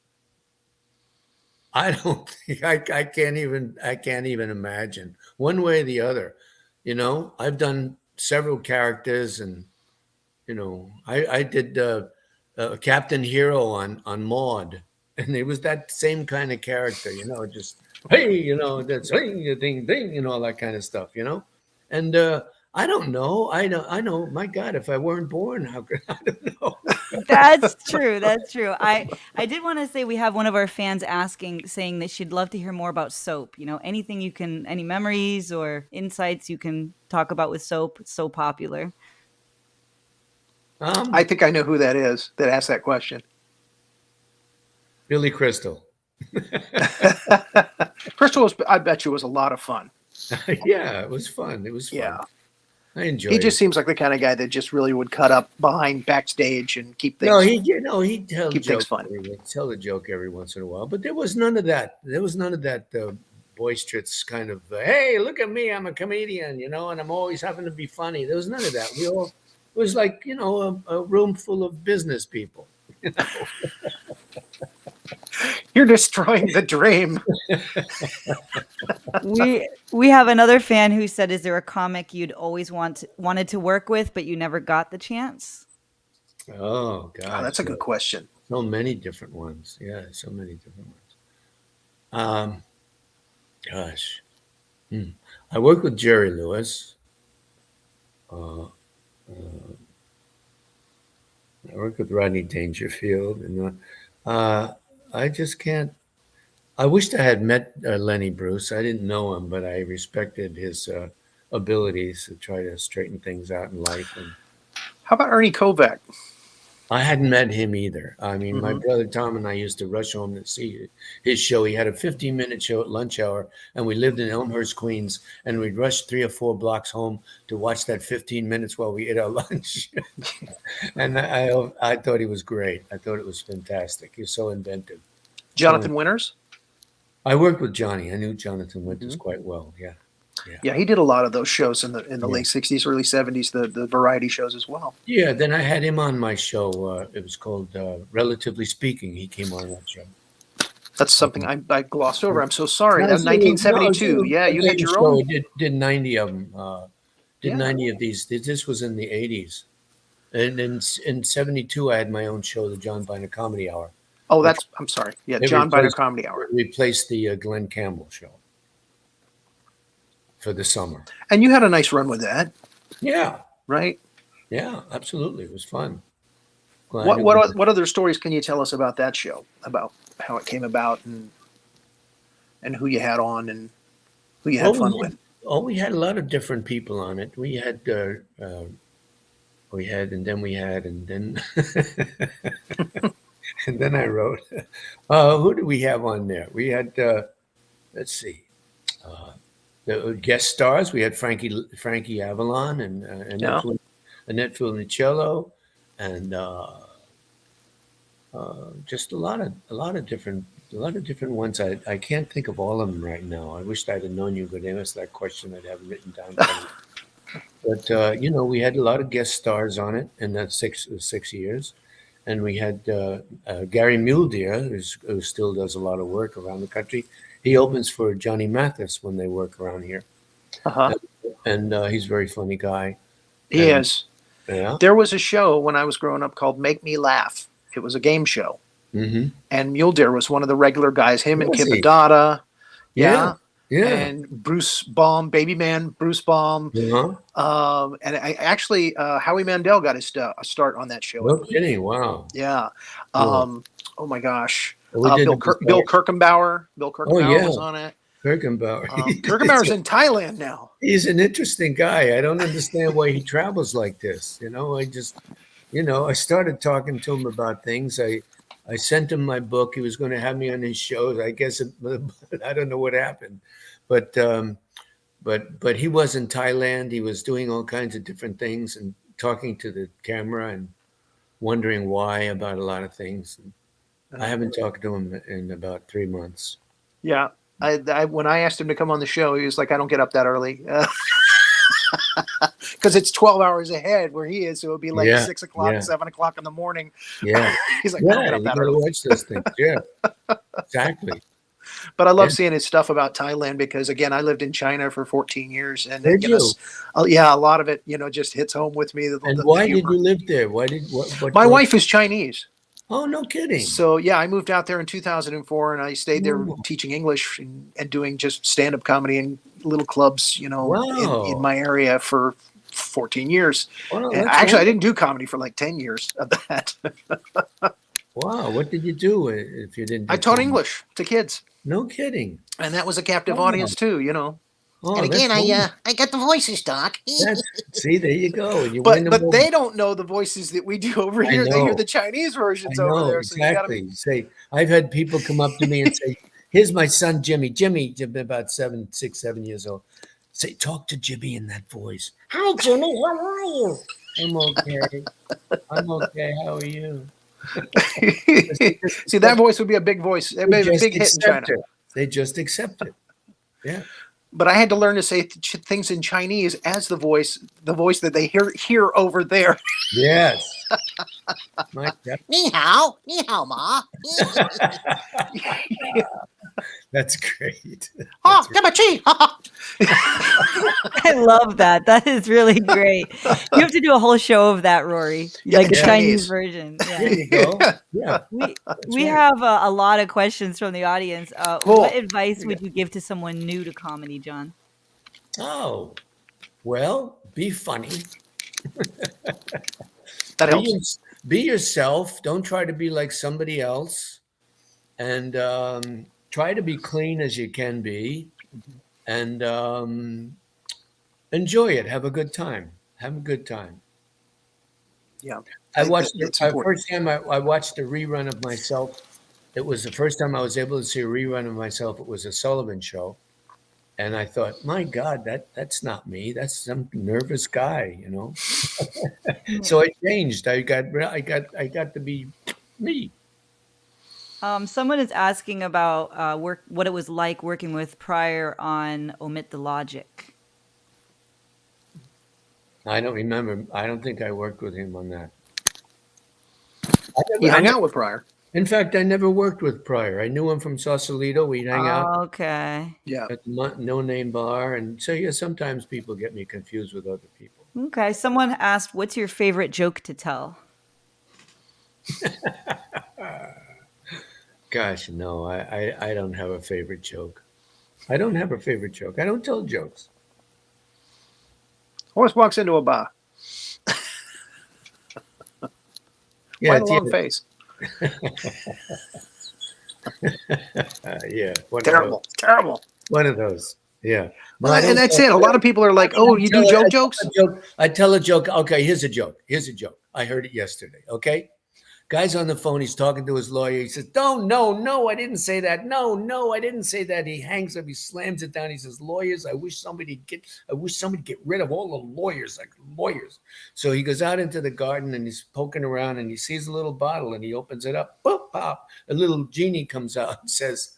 I don't think I can't even imagine one way or the other. I've done several characters, and I did Captain Hero on Maud, and it was that same kind of character. Just hey, that's hey, ding ding, all that kind of stuff. And I don't know. I know. My God, if I weren't born, how could I don't know. That's true. That's true. I did want to say we have one of our fans saying that she'd love to hear more about soap. Anything any memories or insights you can talk about with soap. It's so popular. I think I know who that is that asked that question. Billy Crystal. Crystal I bet you was a lot of fun. Yeah, it was fun. It was fun. Yeah. I enjoyed He just it. seems like the kind of guy that just really would cut up behind backstage and keep things. No, he'd tell keep things fun. Tell a joke every once in a while, but there was none of that. There was none of that boisterous kind of, hey, look at me, I'm a comedian, and I'm always having to be funny. There was none of that. It was like, a room full of business people. You're destroying the dream. We have another fan who said, "Is there a comic you'd always wanted to work with, but you never got the chance?" Oh God, that's a good question. So many different ones. Yeah, so many different ones. Gosh, I worked with Jerry Lewis. I worked with Rodney Dangerfield, and I just can't. I wished I had met Lenny Bruce. I didn't know him, but I respected his abilities to try to straighten things out in life. And how about Ernie Kovac? I hadn't met him either. I mean, my brother Tom and I used to rush home to see his show. He had a 15-minute show at lunch hour, and we lived in Elmhurst, Queens, and we'd rush 3 or 4 blocks home to watch that 15 minutes while we ate our lunch. And I thought he was great. I thought it was fantastic. He was so inventive. Jonathan Winters? I worked with Johnny. I knew Jonathan Winters quite well. Yeah. Yeah, he did a lot of those shows in the late 60s, early 70s, the variety shows as well. Yeah, then I had him on my show. It was called Relatively Speaking. He came on that show. That's something I glossed over. I'm so sorry. That was 1972. Yeah, you had your own. Did 90 of them. 90 of these. This was in the 80s. And in 72, I had my own show, the John Byner Comedy Hour. Oh, I'm sorry. Yeah, John Byner Comedy Hour. Replaced the Glenn Campbell show for the summer. And you had a nice run with that. Yeah. Right? Yeah, absolutely. It was fun. What other stories can you tell us about that show? About how it came about and who you had on and who you had fun with? Oh, we had a lot of different people on it. We had and then and then I wrote. Who did we have on there? We had let's see. The guest stars, we had Frankie Avalon and Annette Funicello, and just a lot of different ones. I can't think of all of them right now. I wished I'd have known you could answer that question. I'd have it written down. But we had a lot of guest stars on it in that 6 years, and we had Gary Muldeer, who still does a lot of work around the country. He opens for Johnny Mathis when they work around here. And he's a very funny guy. He is. Yeah. There was a show when I was growing up called Make Me Laugh. It was a game show. Mm-hmm. And Mulder was one of the regular guys, him and Kip Adada. Yeah. And Bruce Baum, Baby Man, Bruce Baum. Uh-huh. And I actually, Howie Mandel got his start on that show. No kidding. Wow. Yeah. Cool. Oh my gosh. Bill Kirkenbauer. Bill Kirkenbauer was on it. Kirkenbauer. Kirkenbauer's in Thailand now. He's an interesting guy. I don't understand why he travels like this. I just, I started talking to him about things. I sent him my book. He was going to have me on his shows. I guess I don't know what happened, but he was in Thailand. He was doing all kinds of different things and talking to the camera and wondering why about a lot of things. I haven't talked to him in about 3 months. Yeah. When I asked him to come on the show, he was like, I don't get up that early. Because it's 12 hours ahead where he is. So it would be like 6 o'clock, 7 o'clock in the morning. Yeah. He's like, I don't get up that early. Watch those things. Yeah, exactly. But I love Yeah. seeing his stuff about Thailand because, again, I lived in China for 14 years, and Did you? yeah, a lot of it, just hits home with me. And The why did humor. you live there? Why did what? My wife is Chinese, Oh, no kidding. so yeah, I moved out there in 2004, and I stayed there Oh. teaching English and doing just stand-up comedy in little clubs, in Wow. my area for 14 years. Wow, And that's actually, I wonderful. didn't do comedy for like 10 years of that. Wow, what did you do if you didn't? I do taught comedy? English to kids, No kidding. and that was a captive Wow. audience too. Oh, And that's again, wonderful. I got the voices, Doc. See, there you go. And you But win them over. they don't know the voices that we do over I here. They hear know. the Chinese I versions over know there. So you got to exactly. Say, I've had people come up to me and say, "Here's my son Jimmy. Jimmy, about 6, 7 years old. Say, talk to Jimmy in that voice. Hi, Jimmy. How are you? I'm okay. I'm okay. How are you?" see that voice would be a big voice. It'd be a big hit in China. It. They just accept it. Yeah. But I had to learn to say things in Chinese as the voice that they hear over there. Yes. My God. Ni hao ma. That's great. Oh, Demachi. I love that. That is really great. You have to do a whole show of that, Rory. Yeah, Like in the Chinese. Chinese version. There Yeah. you go. Yeah. We right. have a lot of questions from the audience. Cool. What advice would you give to someone new to comedy, John? Oh, well, be funny. That helps. Be yourself. Don't try to be like somebody else. And try to be clean as you can be. And enjoy it. Have a good time. Have a good time. Yeah. I watched It's the important. first time I watched a rerun of myself. It was the first time I was able to see a rerun of myself. It was a Sullivan show. And I thought, my God, that's not me. That's some nervous guy, So I changed. I got to be me. Someone is asking about what it was like working with Pryor on Omit the Logic. I don't remember. I don't think I worked with him on that. You hung out with Pryor. In fact, I never worked with Pryor. I knew him from Sausalito. We'd hang out Okay. Yeah. at the No Name Bar. And so, yeah, sometimes people get me confused with other people. Okay. Someone asked, what's your favorite joke to tell? Gosh, no, I don't have a favorite joke. I don't have a favorite joke. I don't tell jokes. Horse walks into a bar. Yeah, Quite a long face. Yeah. Terrible. Terrible. One of those. Yeah. No, And that's it. A lot of people are like, oh, you do jokes? I tell a joke. Okay, here's a joke. I heard it yesterday. Okay. Guy's on the phone. He's talking to his lawyer. He says, no, I didn't say that. No, I didn't say that. He hangs up. He slams it down. He says, lawyers, I wish somebody get rid of all the lawyers, like lawyers. So he goes out into the garden and he's poking around and he sees a little bottle and he opens it up. Boop, pop. A little genie comes out and says,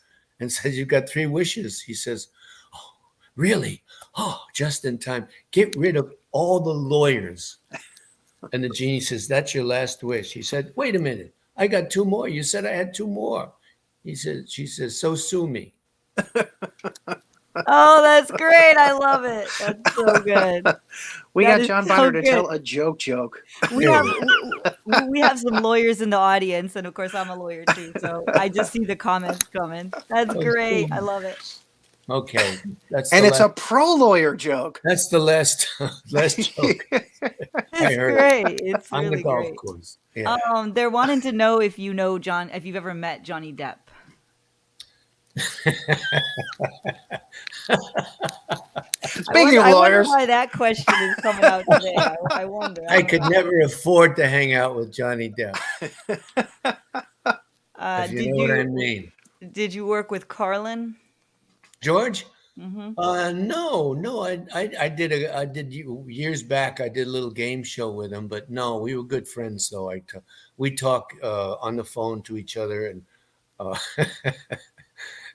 you've got 3 wishes. He says, oh, really? Oh, just in time. Get rid of all the lawyers. And the genie says, that's your last wish. He said, wait a minute. I got 2 more. You said I had 2 more. She says, so sue me. Oh, that's great. I love it. That's so good. We That got is John so Byner to good. tell a joke. We have some lawyers in the audience, and of course, I'm a lawyer too. So I just see the comments coming. That's great. I love it. Okay. And it's a pro lawyer joke. That's the last joke. It's heard great. It's on really the golf great. course. Yeah. They're wanting to know if you know if you've ever met Johnny Depp. Speaking of I wonder lawyers, why that question is coming out today. I wonder. I could never afford to hang out with Johnny Depp. If you know what I mean. Did you work with Carlin? George? Mm-hmm. No. I did years back. I did a little game show with him, but no, we were good friends though. We talk on the phone to each other and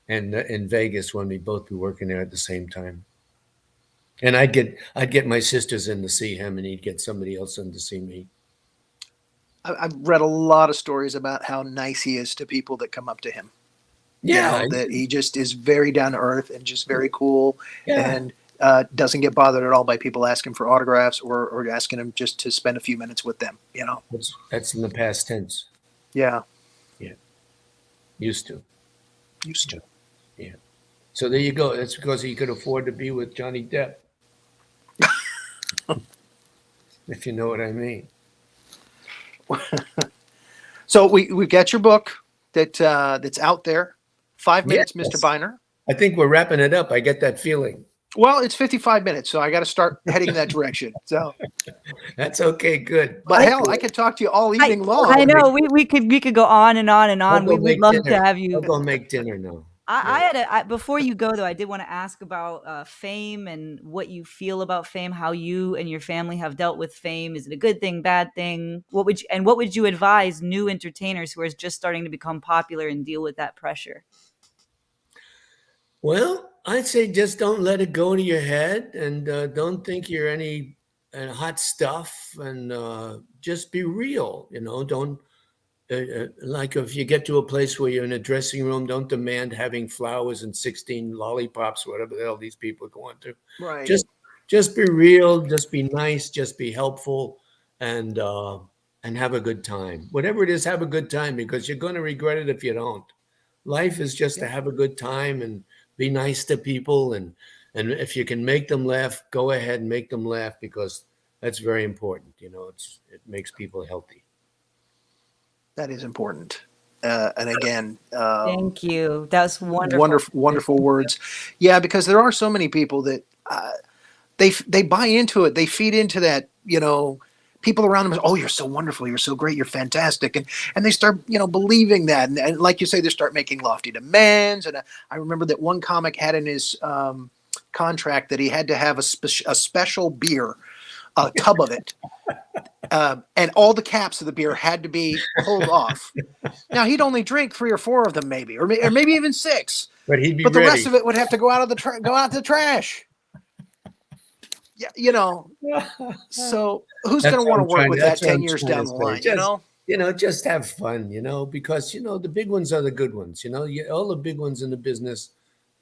and in Vegas when we both be working there at the same time. And I'd get my sisters in to see him, and he'd get somebody else in to see me. I've read a lot of stories about how nice he is to people that come up to him. Yeah. that he just is very down to earth and just very cool, Yeah. and doesn't get bothered at all by people asking for autographs or asking him just to spend a few minutes with them. That's in the past tense. Yeah. Used to. Used to. Yeah. So there you go. That's because he could afford to be with Johnny Depp. If you know what I mean. So we've got your book that's out there. 5 minutes, Yes. Mr. Byner. I think we're wrapping it up. I get that feeling. Well, it's 55 minutes, so I got to start heading that direction. So, That's okay. Good. but hell, I could talk to you all evening long. I know we could go on and on and on. I'll go We would make love dinner. to have you. I'll go make dinner now. Before you go though, I did want to ask about fame and what you feel about fame, how you and your family have dealt with fame. Is it a good thing, bad thing? What would you advise new entertainers who are just starting to become popular and deal with that pressure? Well, I'd say just don't let it go to your head, and don't think you're any hot stuff, and just be real. Don't like if you get to a place where you're in a dressing room, don't demand having flowers and 16 lollipops, whatever the hell these people are going through. Right. Just be real, just be nice, just be helpful, and have a good time. Whatever it is, have a good time, because you're going to regret it if you don't. Life is just to have a good time and be nice to people, and if you can make them laugh, go ahead and make them laugh, because that's very important. It makes people healthy. That is important. And again, Thank you. That's wonderful. Wonderful words. Yeah, because there are so many people that they buy into it. They feed into that. People around them. Oh, you're so wonderful. You're so great. You're fantastic. And they start, believing that. And like you say, they start making lofty demands. And I remember that one comic had in his contract that he had to have a special beer, a tub of it. And all the caps of the beer had to be pulled off. Now he'd only drink 3 or 4 of them, maybe, or maybe even 6. But he'd be But the ready. rest of it would have to go out of the trash. Yeah, So who's going to want to work with that 10 years down the line? Just have fun. Because the big ones are the good ones. All the big ones in the business,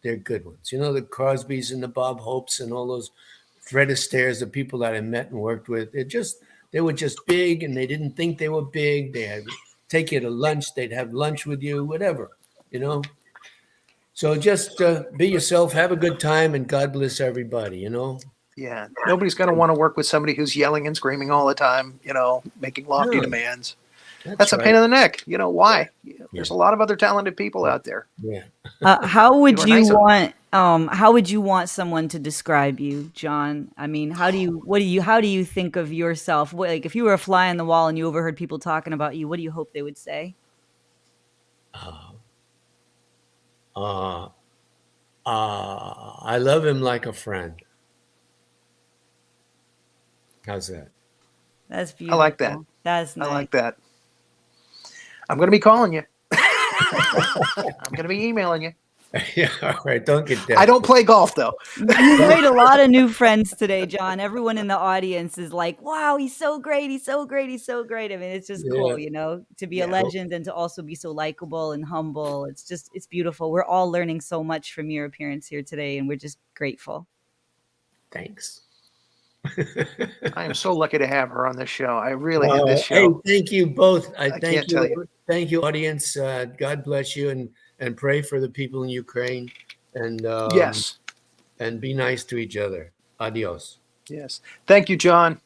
they're good ones. The Crosbys and the Bob Hopes and all those Fred Astaire's, the people that I met and worked with. They were just big, and they didn't think they were big. They had take you to lunch. They'd have lunch with you, whatever. So just be yourself, have a good time, and God bless everybody. Yeah, nobody's going to want to work with somebody who's yelling and screaming all the time, making lofty demands. That's a pain in the neck. Why? There's a lot of other talented people out there. Yeah. How would You you were nice how would you want someone to describe you, John? I mean, how do you think of yourself? Like if you were a fly on the wall and you overheard people talking about you, what do you hope they would say? I love him like a friend. How's that? That's beautiful. I like that. That's nice. I like that. I'm going to be calling you. I'm going to be emailing you. Yeah, all right. Don't get that. I don't play golf, though. You made a lot of new friends today, John. Everyone in the audience is like, wow, he's so great. He's so great. He's so great. I mean, it's just cool, to be a legend and to also be so likable and humble. It's beautiful. We're all learning so much from your appearance here today, and we're just grateful. Thanks. I am so lucky to have her on this show. I really did this show. Hey, thank you both. I can't thank tell you. you. Thank you, audience. God bless you, and pray for the people in Ukraine. And Yes. And be nice to each other. Adios. Yes. Thank you, John.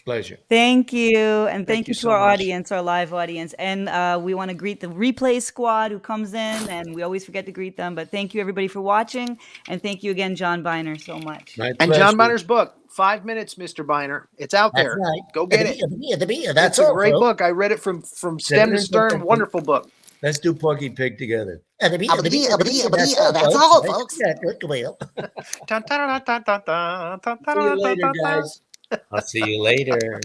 Pleasure. Thank you. And thank you you to so our much. audience, our live audience. And we want to greet the replay squad who comes in, and we always forget to greet them. But thank you, everybody, for watching. And thank you again, John Byner, so much. My And pleasure. John Byner's book, 5 Minutes, Mr. Byner. It's out there. That's right. Go get it. The beer. That's a great book. I read it from stem to stern. Wonderful book. Let's do Porky Pig together. The beer. That's all, folks. Yeah, good will. See you later, guys. I'll see you later.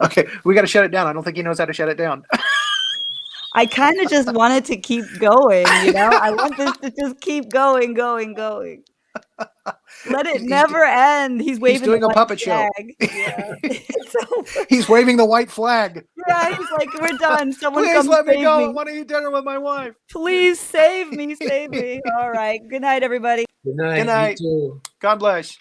Okay, we got to shut it down. I don't think he knows how to shut it down. I kind of just wanted to keep going, I want this to just keep going. Let it never end. He's waving doing the a white puppet show. flag. Yeah. It's over. He's waving the white flag. Yeah, he's like, we're done. Someone Please come let me save go. I me. want to eat dinner with my wife. Please save me, save me. All right. Good night, everybody. Good night. Good night. You too. God bless.